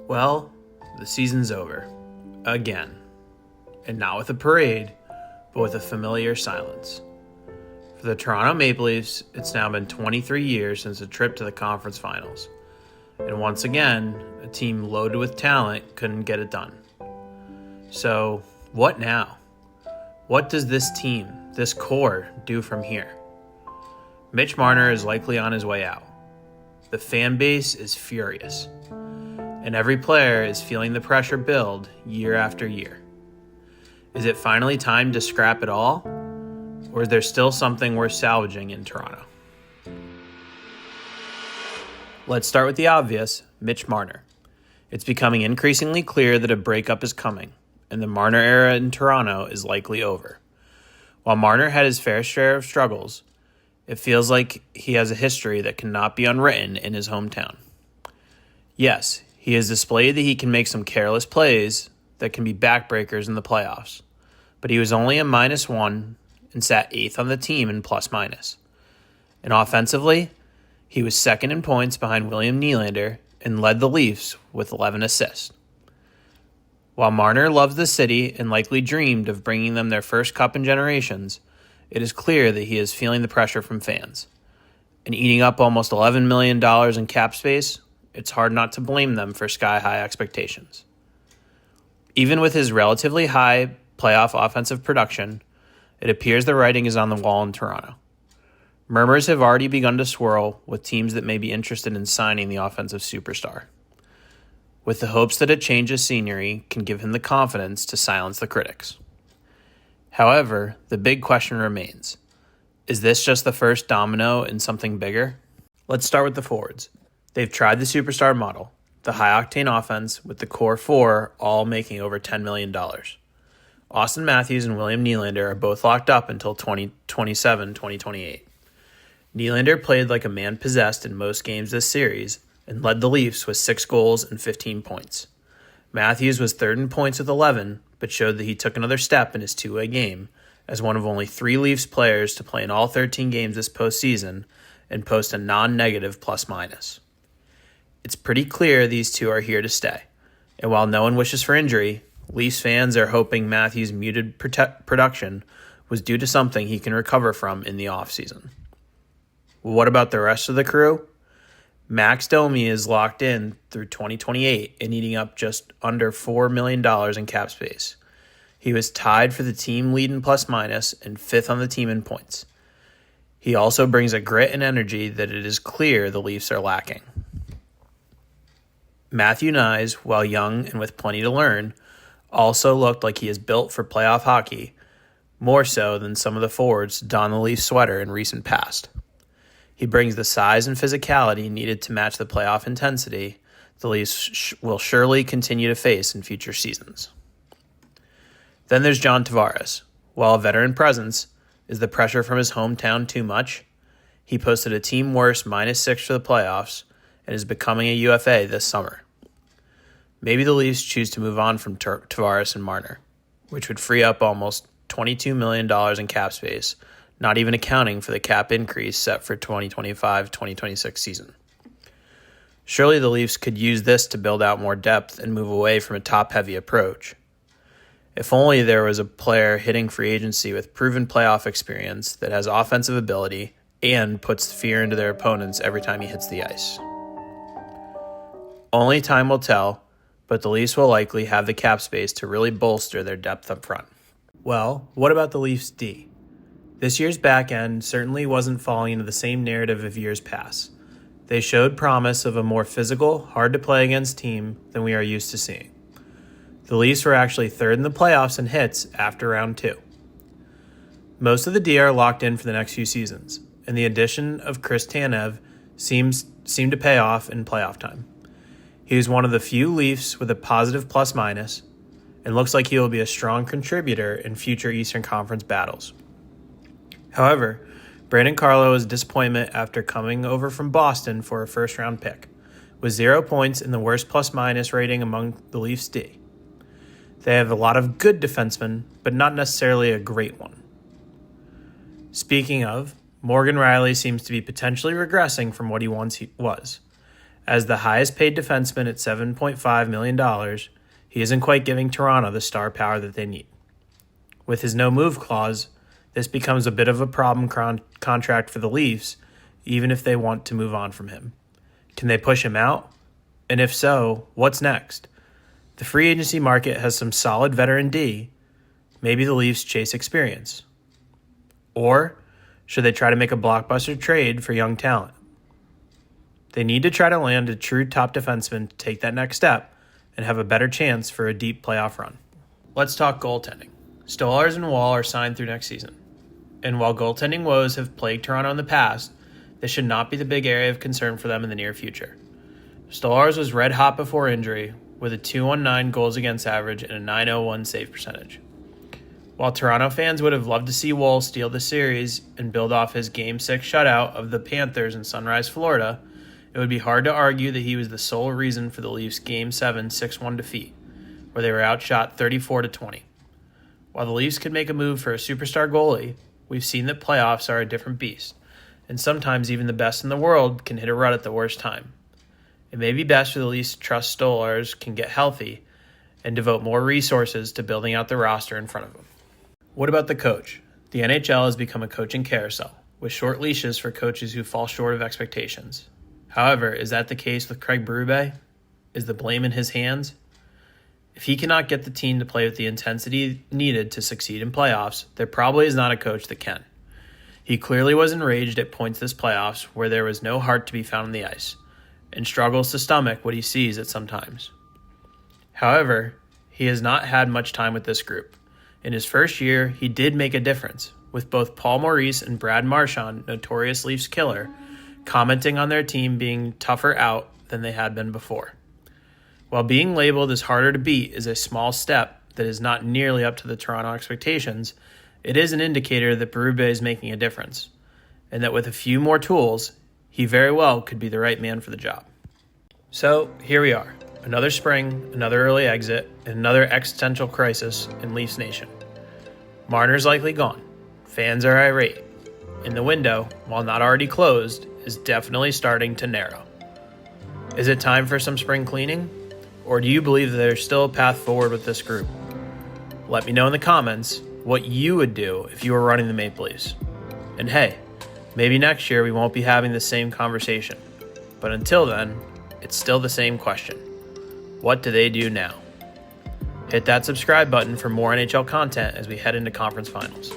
Well, the season's over. Again. And not with a parade, but with a familiar silence. For the Toronto Maple Leafs, it's now been 23 years since a trip to the conference finals. And once again, a team loaded with talent couldn't get it done. So, what now? What does this team, this core, do from here? Mitch Marner is likely on his way out. The fan base is furious. And every player is feeling the pressure build year after year. Is it finally time to scrap it all? Or is there still something worth salvaging in Toronto? Let's start with the obvious, Mitch Marner. It's becoming increasingly clear that a breakup is coming, and the Marner era in Toronto is likely over. While Marner had his fair share of struggles, it feels like he has a history that cannot be unwritten in his hometown. Yes, he has displayed that he can make some careless plays that can be backbreakers in the playoffs, but he was only a -1 and sat 8th on the team in plus-minus. And offensively, he was second in points behind William Nylander and led the Leafs with 11 assists. While Marner loves the city and likely dreamed of bringing them their first cup in generations, it is clear that he is feeling the pressure from fans. And eating up almost $11 million in cap space, it's hard not to blame them for sky-high expectations. Even with his relatively high playoff offensive production, it appears the writing is on the wall in Toronto. Murmurs have already begun to swirl with teams that may be interested in signing the offensive superstar, with the hopes that a change of scenery can give him the confidence to silence the critics. However, the big question remains, is this just the first domino in something bigger? Let's start with the forwards. They've tried the superstar model, the high-octane offense with the core four all making over $10 million. Austin Matthews and William Nylander are both locked up until 2027-2028. Nylander played like a man possessed in most games this series and led the Leafs with 6 goals and 15 points. Matthews was third in points with 11, but showed that he took another step in his two-way game as one of only 3 Leafs players to play in all 13 games this postseason and post a non-negative plus-minus. It's pretty clear these two are here to stay, and while no one wishes for injury, Leafs fans are hoping Matthews' muted production was due to something he can recover from in the offseason. What about the rest of the crew? Max Domi is locked in through 2028 and eating up just under $4 million in cap space. He was tied for the team lead in plus-minus and 5th on the team in points. He also brings a grit and energy that it is clear the Leafs are lacking. Matthew Nyes, while young and with plenty to learn, also looked like he is built for playoff hockey, more so than some of the forwards to don the Leafs sweater in recent past. He brings the size and physicality needed to match the playoff intensity the Leafs will surely continue to face in future seasons. Then there's John Tavares. While a veteran presence, is the pressure from his hometown too much? He posted a team worst -6 for the playoffs and is becoming a UFA this summer. Maybe the Leafs choose to move on from Tavares and Marner, which would free up almost $22 million in cap space, not even accounting for the cap increase set for 2025-2026 season. Surely the Leafs could use this to build out more depth and move away from a top-heavy approach. If only there was a player hitting free agency with proven playoff experience that has offensive ability and puts fear into their opponents every time he hits the ice. Only time will tell, but the Leafs will likely have the cap space to really bolster their depth up front. Well, what about the Leafs D? This year's back end certainly wasn't falling into the same narrative of years past. They showed promise of a more physical, hard-to-play-against team than we are used to seeing. The Leafs were actually third in the playoffs in hits after round 2. Most of the D are locked in for the next few seasons, and the addition of Chris Tanev seemed to pay off in playoff time. He was one of the few Leafs with a positive plus-minus, and looks like he will be a strong contributor in future Eastern Conference battles. However, Brandon Carlo is a disappointment after coming over from Boston for a first-round pick, with 0 points in the worst plus-minus rating among the Leafs D. They have a lot of good defensemen, but not necessarily a great one. Speaking of, Morgan Rielly seems to be potentially regressing from what he once was, As the highest paid defenseman at $7.5 million, he isn't quite giving Toronto the star power that they need. With his no-move clause, this becomes a bit of a problem contract for the Leafs, even if they want to move on from him. Can they push him out? And if so, what's next? The free agency market has some solid veteran D. Maybe the Leafs chase experience. Or should they try to make a blockbuster trade for young talent? They need to try to land a true top defenseman to take that next step and have a better chance for a deep playoff run. Let's talk goaltending. Stolarz and Wall are signed through next season. And while goaltending woes have plagued Toronto in the past, this should not be the big area of concern for them in the near future. Stolarz was red hot before injury with a .219 goals against average and a .901 save percentage. While Toronto fans would have loved to see Woll steal the series and build off his Game 6 shutout of the Panthers in Sunrise, Florida, it would be hard to argue that he was the sole reason for the Leafs' Game 7 6-1 defeat, where they were outshot 34-20. While the Leafs could make a move for a superstar goalie, we've seen that playoffs are a different beast, and sometimes even the best in the world can hit a rut at the worst time. It may be best for the Leafs to trust Stolarz can get healthy and devote more resources to building out the roster in front of him. What about the coach? The NHL has become a coaching carousel, with short leashes for coaches who fall short of expectations. However, is that the case with Craig Berube? Is the blame in his hands? If he cannot get the team to play with the intensity needed to succeed in playoffs, there probably is not a coach that can. He clearly was enraged at points this playoffs where there was no heart to be found on the ice, and struggles to stomach what he sees at some times. However, he has not had much time with this group. In his first year, he did make a difference, with both Paul Maurice and Brad Marchand, notorious Leafs killer, commenting on their team being tougher out than they had been before. While being labeled as harder to beat is a small step that is not nearly up to the Toronto expectations, it is an indicator that Berube is making a difference, and that with a few more tools, he very well could be the right man for the job. So, here we are. Another spring, another early exit, and another existential crisis in Leafs Nation. Marner's likely gone. Fans are irate. And the window, while not already closed, is definitely starting to narrow. Is it time for some spring cleaning? Or do you believe that there's still a path forward with this group? Let me know in the comments what you would do if you were running the Maple Leafs. And hey, maybe next year we won't be having the same conversation. But until then, it's still the same question. What do they do now? Hit that subscribe button for more NHL content as we head into conference finals.